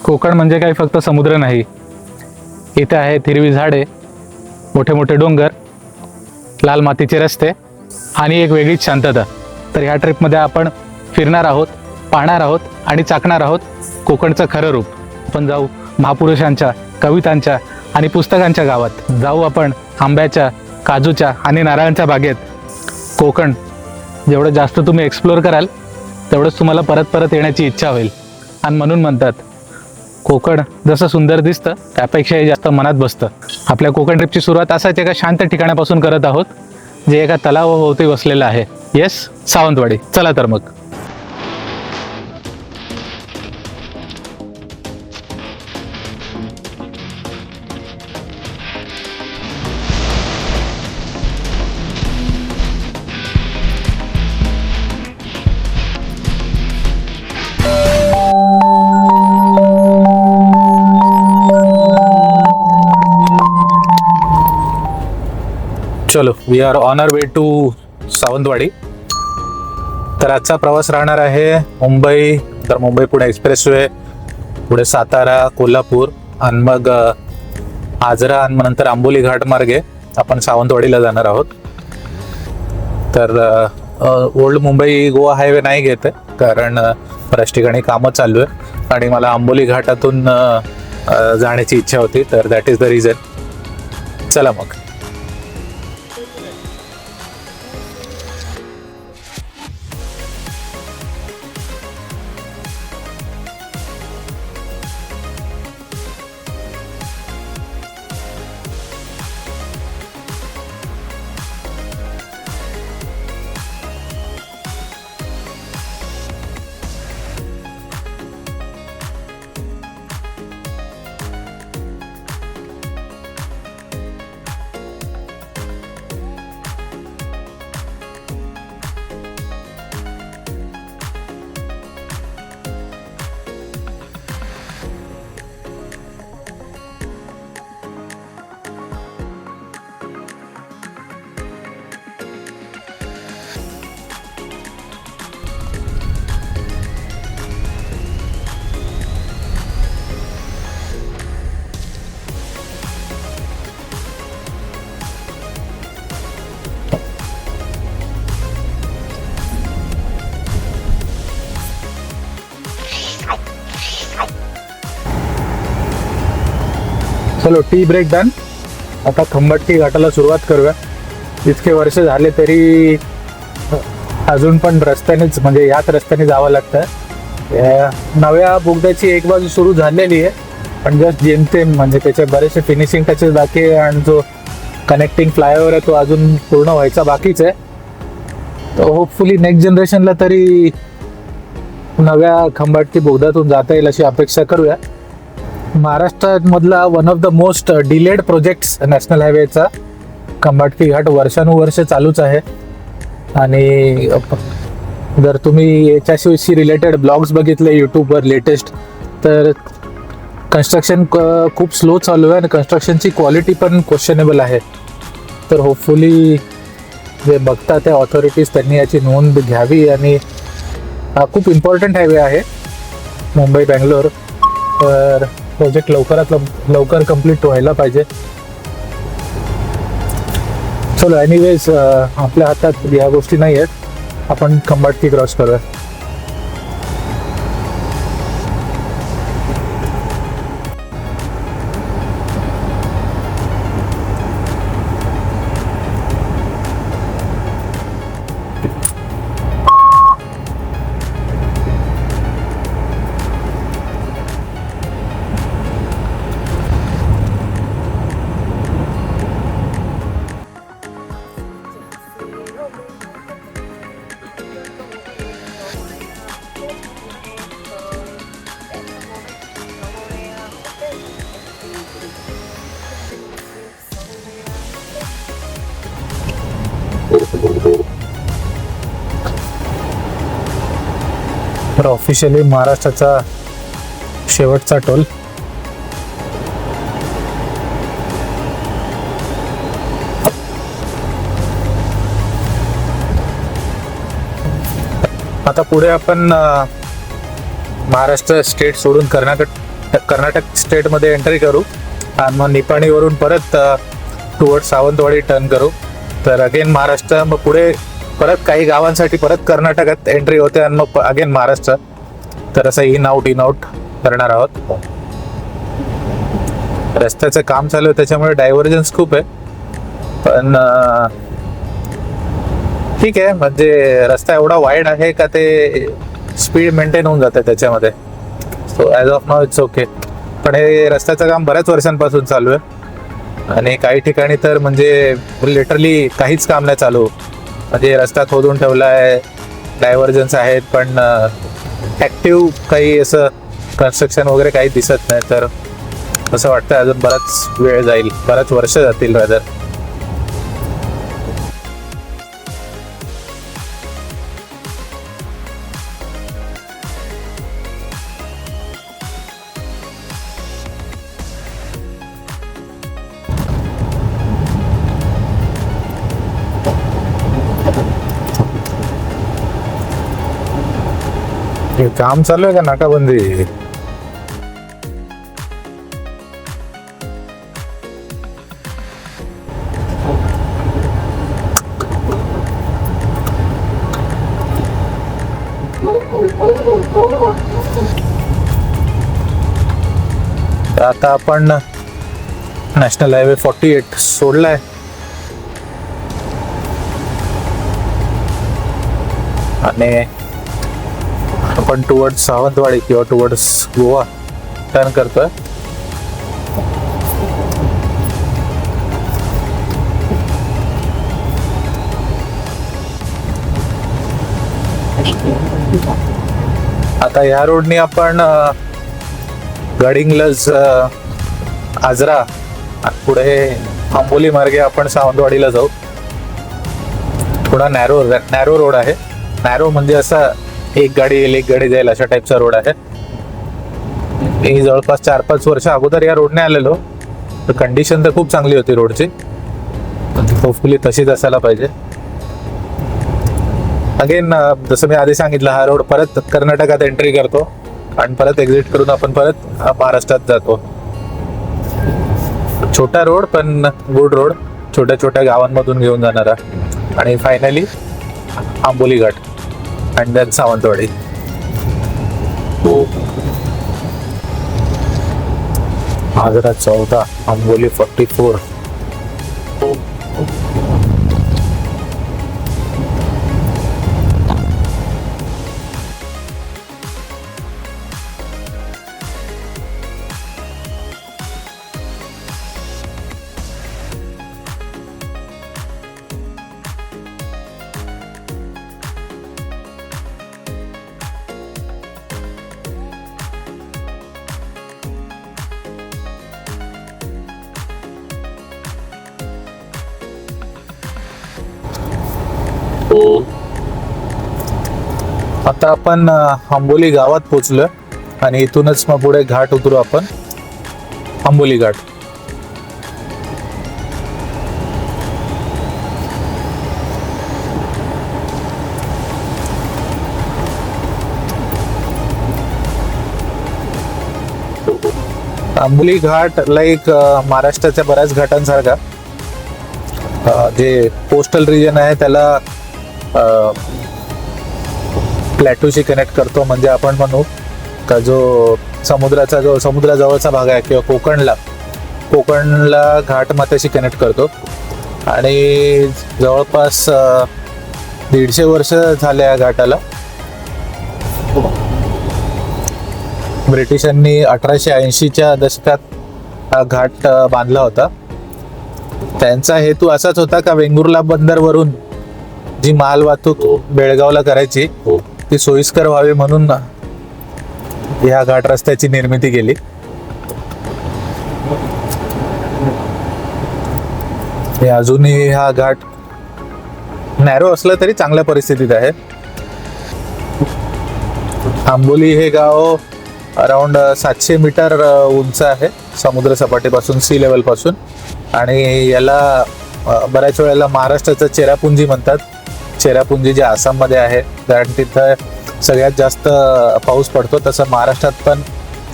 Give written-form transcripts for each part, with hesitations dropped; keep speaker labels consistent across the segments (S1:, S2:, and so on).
S1: कोकण म्हणजे काही फक्त समुद्र नाही, इथे आहेत हिरवी झाडे, मोठे मोठे डोंगर, लाल मातीचे रस्ते आणि एक वेगळीच शांतता. तर ह्या ट्रिपमध्ये आपण फिरणार आहोत, पाहणार आहोत आणि चाखणार आहोत कोकणचं खरं रूप. आपण जाऊ महापुरुषांच्या, कवितांच्या आणि पुस्तकांच्या गावात. जाऊ आपण आंब्याच्या, काजूच्या आणि नारळांच्या बागेत. कोकण जेवढं जास्त तुम्ही एक्सप्लोअर कराल तेवढंच तुम्हाला परत परत येण्याची इच्छा होईल. आणि म्हणून म्हणतात, कोकण जसं सुंदर दिसतं त्यापेक्षाही जास्त मनात बसतं. आपल्या कोकण ट्रिपची सुरुवात असाच एका शांत ठिकाणापासून करत आहोत, जे एका तलावाभोवती वसलेलं आहे. येस, सावंतवाडी. चला तर मग. चलो, we are on our way to Sawantwadi. तर आजचा प्रवास राहणार आहे मुंबई, तर मुंबई पुणे एक्सप्रेसवे, पुढे सातारा, कोल्हापूर आणि मग आजरा आणि नंतर आंबोली घाट मार्गे आपण सावंतवाडीला जाणार आहोत. तर ओल्ड मुंबई गोवा हायवे नाही घेत आहे, कारण बऱ्याच ठिकाणी कामं चालू आहे आणि मला आंबोली घाटातून जाण्याची इच्छा होती. तर दॅट इज द रिझन. चला मग. चलो, टी ब्रेक डन. आता खंबाटकी घाटाला सुरुवात करूया. इतके वर्ष झाले तरी अजून पण रस्त्यानेच, म्हणजे याच रस्त्याने जावं लागतं. नव्या बोगद्याची एक बाजू सुरू झालेली आहे, पण जस्ट जेमतेम, म्हणजे त्याचे बरेचसे फिनिशिंग टचेस बाकी आहे आणि जो कनेक्टिंग फ्लायओव्हर आहे तो अजून पूर्ण व्हायचा बाकीच आहे. तर होपफुली नेक्स्ट जनरेशनला तरी नव्या खंबाटकी बोगद्यातून जाता येईल अशी अपेक्षा करूया. महाराष्ट्रामधला one of the most delayed projects national हायवेचा खंबाटकी घाट वर्षानुवर्ष चालूच आहे. आणि जर तुम्ही याच्याशी रिलेटेड ब्लॉग्स बघितले यूट्यूबवर लेटेस्ट, तर कन्स्ट्रक्शन खूप स्लो चालू आहे आणि कन्स्ट्रक्शनची क्वालिटी पण क्वेश्चनेबल आहे. तर होपफुली जे बघतात त्या ऑथॉरिटीज त्यांनी याची नोंद घ्यावी. आणि हा खूप इम्पॉर्टंट हायवे आहे मुंबई बँगलोर. तर प्रोजेक्ट लवकरात लवकर कंप्लीट व्हायला पाहिजे. चलो, एनिवेज आपल्या हातात या गोष्टी नाही आहेत. आपण खंबाटकी क्रॉस करूया. तर ऑफिशियली महाराष्ट्राचा शेवटचा टोल. आता पुढे आपण महाराष्ट्र स्टेट सोडून
S2: कर्नाटक स्टेटमध्ये एंट्री करू आणि मग निपाणीवरून परत टुवर्ड सावंतवाडी टर्न करू. तर अगेन महाराष्ट्र, मग पुढे परत काही गावांसाठी परत कर्नाटकात एंट्री होते आणि मग अगेन महाराष्ट्र. तर असं इन आउट करणार आहोत. रस्त्याचं काम चालू आहे त्याच्यामुळे डायव्हर्जन्स खूप आहे, पण ठीक आहे. म्हणजे रस्ता एवढा वाईड आहे का ते स्पीड मेंटेन होऊन जाते त्याच्यामध्ये. So as of now it's okay. पण हे रस्त्याचं काम बऱ्याच वर्षांपासून चालू आहे आणि काही ठिकाणी तर म्हणजे लिटरली काहीच काम नाही चालू. म्हणजे रस्ता खोदून ठेवला आहे, डायव्हर्जन्स आहेत, पण ॲक्टिव्ह काही असं कन्स्ट्रक्शन वगैरे काही दिसत नाही. तर असं वाटतं अजून बराच वेळ जाईल, बराच वर्ष जातील रादर. हे काम चालू आहे का नाकाबंदी? आता आपण नॅशनल हायवे 48 सोडलाय आणि आपण टुवर्ड्स सावंतवाडी किंवा टुवर्ड्स गोवा टर्न करतोय. आता या रोडनी आपण गडिंग्लज, आजरा, पुढे आंबोली मार्गे आपण सावंतवाडीला जाऊ. थोडा नॅरो रोड आहे. नॅरो म्हणजे असा एक गाडी येईल एक गाडी जाईल अशा टाईपचा रोड आहे. मी जवळपास 4-5 वर्ष अगोदर या रोडने आलेलो, तर कंडिशन तर खूप चांगली होती रोडची. होपफुली तशीच असायला पाहिजे. अगेन जसं मी आधी सांगितलं, हा रोड परत कर्नाटकात एंट्री करतो आणि परत एक्झिट करून आपण परत महाराष्ट्रात जातो. छोटा रोड पण गुड रोड, छोट्या छोट्या गावांमधून घेऊन जाणारा. आणि finally Amboli Ghat and then Sawantwadi. Ajara 14, Amboli 44. आता आपण आंबोली गावात पोहोचलो आणि इथूनच मग पुढे घाट उतरू आपण, आंबोली घाट. आंबोली घाट लाईक महाराष्ट्राच्या बऱ्याच घाटांसारखा जे कोस्टल रिजन आहे त्याला प्लॅटूशी कनेक्ट करतो. म्हणजे आपण म्हणू का जो समुद्राजवळचा भाग आहे किंवा कोकणला घाट माथ्याशी कनेक्ट करतो. आणि जवळपास 150 वर्ष झाले या घाटाला. ब्रिटिशांनी 1880च्या दशकात हा घाट बांधला होता. त्यांचा हेतू असाच होता का वेंगुर्ला बंदरवरून जी माल वाहतूक बेळगावला करायची ती सोयीस्कर व्हावी म्हणून ह्या घाट रस्त्याची निर्मिती केली. अजूनही हा घाट नॅरो असला तरी चांगल्या परिस्थितीत आहे. आंबोली हे गाव अराउंड 700 मीटर उंच आहे समुद्र सपाटीपासून, सी लेवल पासून. आणि याला बऱ्याच वेळेला महाराष्ट्राचं चेरापुंजी म्हणतात. चेरापुंजी जे आसाममध्ये आहे, कारण तिथं सगळ्यात जास्त पाऊस पडतो. तसं महाराष्ट्रात पण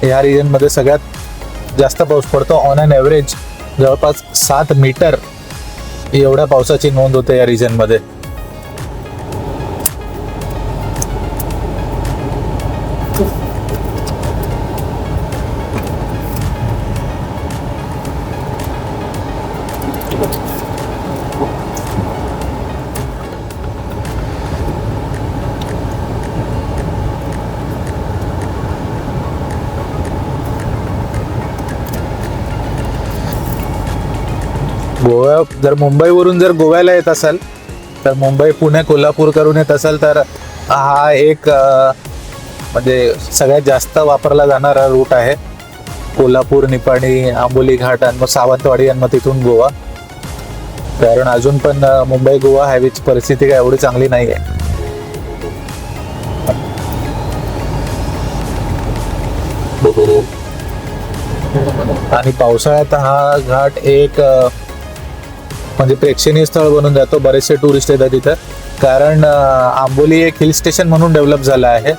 S2: ह्या रिजनमध्ये सगळ्यात जास्त पाऊस पडतो. ऑन अन ॲव्हरेज जवळपास 7 मीटर एवढ्या पावसाची नोंद होते या रिजनमध्ये. जर मुंबईवरून जर गोव्याला येत असाल तर मुंबई पुणे कोल्हापूर करून येत असाल तर हा एक म्हणजे सगळ्यात जास्त वापरला जाणारा रूट आहे. कोल्हापूर, निपाणी, आंबोली घाट आणि मग सावंतवाडी आणि मग तिथून गोवा. कारण अजून पण मुंबई गोवा हायवेची परिस्थिती काय एवढी चांगली नाही आहे. आणि पावसाळ्यात हा घाट एक म्हणजे प्रेक्षणीय स्थळ बनून जातो. बरेचसे टुरिस्ट येतात तिथं, कारण आंबोली एक हिल स्टेशन म्हणून डेव्हलप झालं आहे.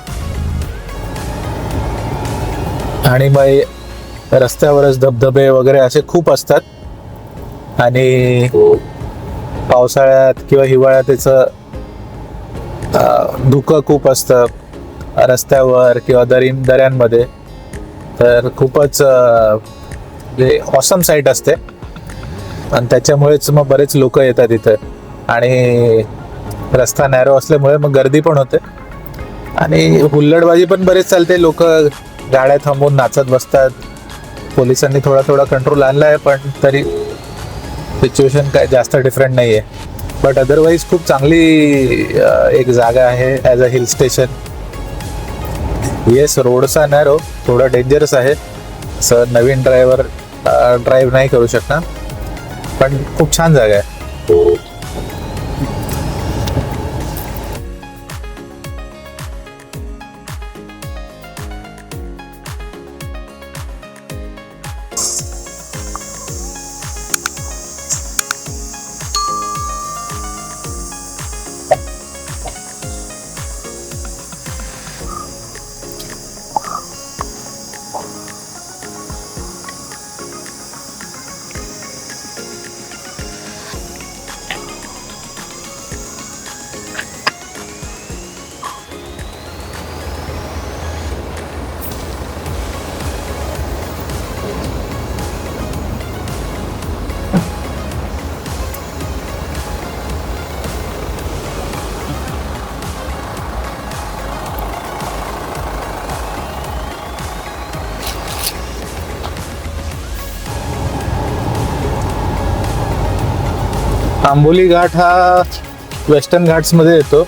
S2: आणि मग रस्त्यावरच धबधबे वगैरे असे खूप असतात. आणि पावसाळ्यात किंवा हिवाळ्यात त्याचं धुकं खूप असतं रस्त्यावर किंवा दऱ्यांमध्ये. तर खूपच म्हणजे ऑसम साईट असते आणि त्याच्यामुळेच मग बरेच लोक येतात इथे. आणि रस्ता नॅरो असल्यामुळे मग गर्दी पण होते आणि हुल्लडबाजी पण बरेच चालते. लोक गाड्या थांबवून नाचत बसतात. पोलिसांनी थोडा थोडा कंट्रोल आणला आहे, पण तरी सिच्युएशन काय जास्त डिफरंट नाही आहे. बट अदरवाईज खूप चांगली एक जागा आहे as a hill station. Yes, रोडचा नॅरो थोडा डेंजरस आहे, असं नवीन ड्राईव्ह नाही करू शकणार, पण खूप छान जागा आहे. आंबोली घाट हा वेस्टर्न घाट्समध्ये येतो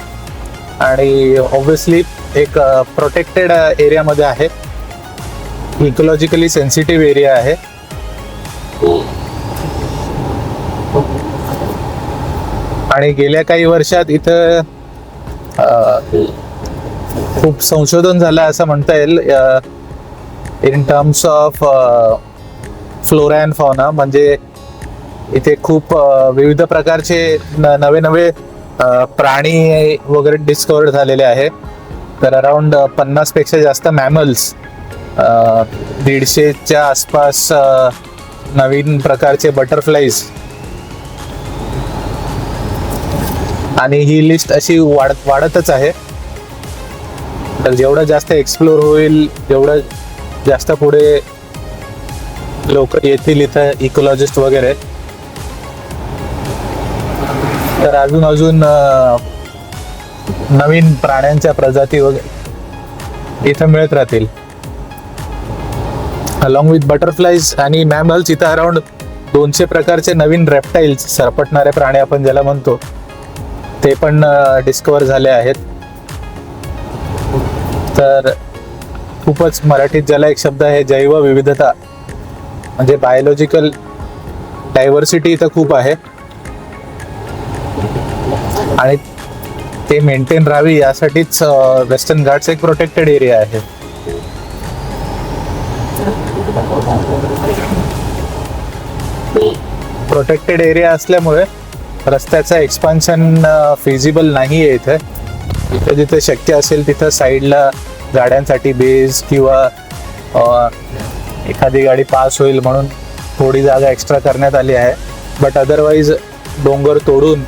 S2: आणि ऑब्व्हियसली एक प्रोटेक्टेड एरियामध्ये आहे. इकोलॉजिकली सेन्सिटिव्ह एरिया आहे. आणि गेल्या काही वर्षात इथं खूप संशोधन झालं असं म्हणता येईल in terms of flora and fauna. म्हणजे इथे खूप विविध प्रकारचे नवे नवे प्राणी वगैरे डिस्कवर्ड झालेले आहे. तर अराउंड 50 पेक्षा जास्त मॅमल्स, 150च्या आसपास नवीन प्रकारचे बटरफ्लाईज. आणि ही लिस्ट अशी वाढतच आहे. तर जेवढं जास्त एक्सप्लोर होईल तेवढं जास्त पुढे लोक येतील इथं, इकोलॉजिस्ट वगैरे. तर अजून नवीन प्राण्यांच्या प्रजाती वगैरे इथं मिळत राहतील. अलॉंग विथ बटरफ्लाईज आणि मॅमल्स इथं अराउंड 200 प्रकारचे नवीन रेप्टाईल्स, सरपटणारे प्राणी आपण ज्याला म्हणतो, ते पण डिस्कवर झाले आहेत. तर खूपच मराठीत ज्याला एक शब्द आहे जैवविविधता, म्हणजे बायोलॉजिकल डायव्हर्सिटी इथं खूप आहे. आणि ते मेंटेन राहावी यासाठीच वेस्टर्न घाट्स एक प्रोटेक्टेड एरिया आहे. प्रोटेक्टेड एरिया असल्यामुळे रस्त्याचं एक्सपान्शन फिजिबल नाही आहे इथे. जिथे जिथे शक्य असेल तिथं साईडला गाड्यांसाठी बेस किंवा एखादी गाडी पास होईल म्हणून थोडी जागा एक्स्ट्रा करण्यात आली आहे, बट अदरवाईज डोंगर तोडून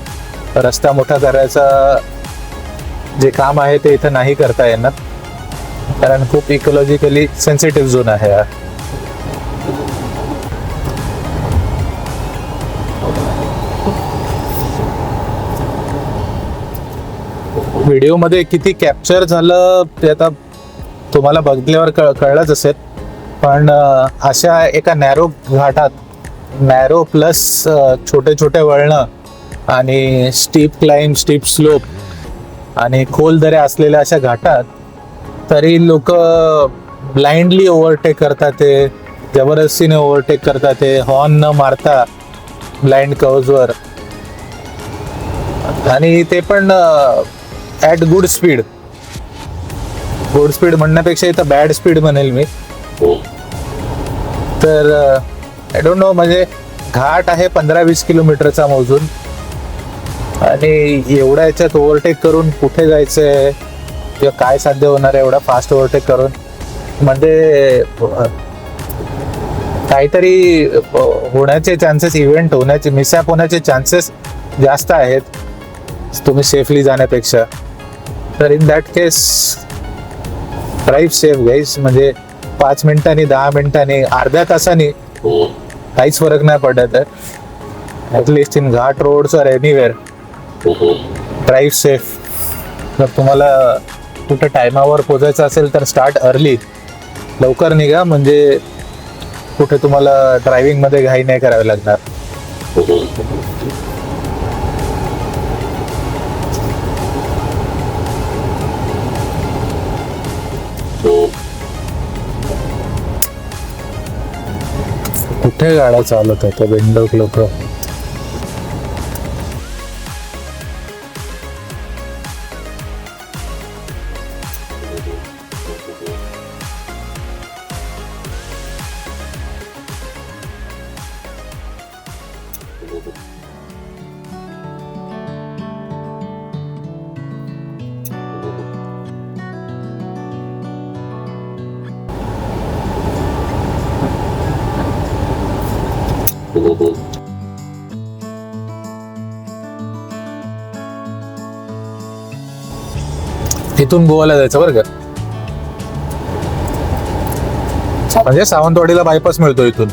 S2: रस्ता मोठा करायचा जे काम आहे ते इथं नाही करता येणार, कारण खूप इकोलॉजिकली सेन्सिटिव्ह झोन आहे हा. व्हिडिओमध्ये किती कॅप्चर झालं ते आता तुम्हाला बघल्यावर कळलंच असेल, पण अशा एका नॅरो घाटात, नॅरो प्लस छोटे छोटे वळणं आणि स्टीप क्लाइंब, स्टीप स्लोप आणि खोल दऱ्या असलेल्या अशा घाटात तरी लोक ब्लाइंडली ओव्हरटेक करतात, ते जबरदस्तीने ओव्हरटेक करतात, ते हॉर्न न मारता ब्लाइंड कर्व्हजवर, आणि ते पण at good speed. Good speed म्हणण्यापेक्षा इथं बॅड स्पीड म्हणेल मी. तर आय डोंट नो, म्हणजे घाट आहे 15-20 किलोमीटरचा मोजून, आणि एवढ्या याच्यात ओव्हरटेक करून कुठे जायचंय किंवा काय साध्य होणार आहे एवढा फास्ट ओव्हरटेक करून. म्हणजे काहीतरी होण्याचे चान्सेस, इव्हेंट होण्याचे, मिसअप होण्याचे चान्सेस जास्त आहेत तुम्ही सेफली जाण्यापेक्षा. तर in that case drive safe guys. म्हणजे 5 मिनिटांनी, 10 मिनिटांनी, अर्ध्या तासाने काहीच फरक नाही पडत आहे. At least in ghat roads or anywhere drive safe. जर तुम्हाला कुठं टायमावर पोचायचं असेल तर स्टार्ट अर्ली, लवकर निघा, म्हणजे कुठे तुम्हाला ड्रायव्हिंगमध्ये घाई नाही करावी लागणार. कुठे गाड्या चालवत आहे बिंडोक लोक. इथून गोवाला जायचं बरं का, म्हणजे सावंतवाडीला बायपास मिळतो इथून.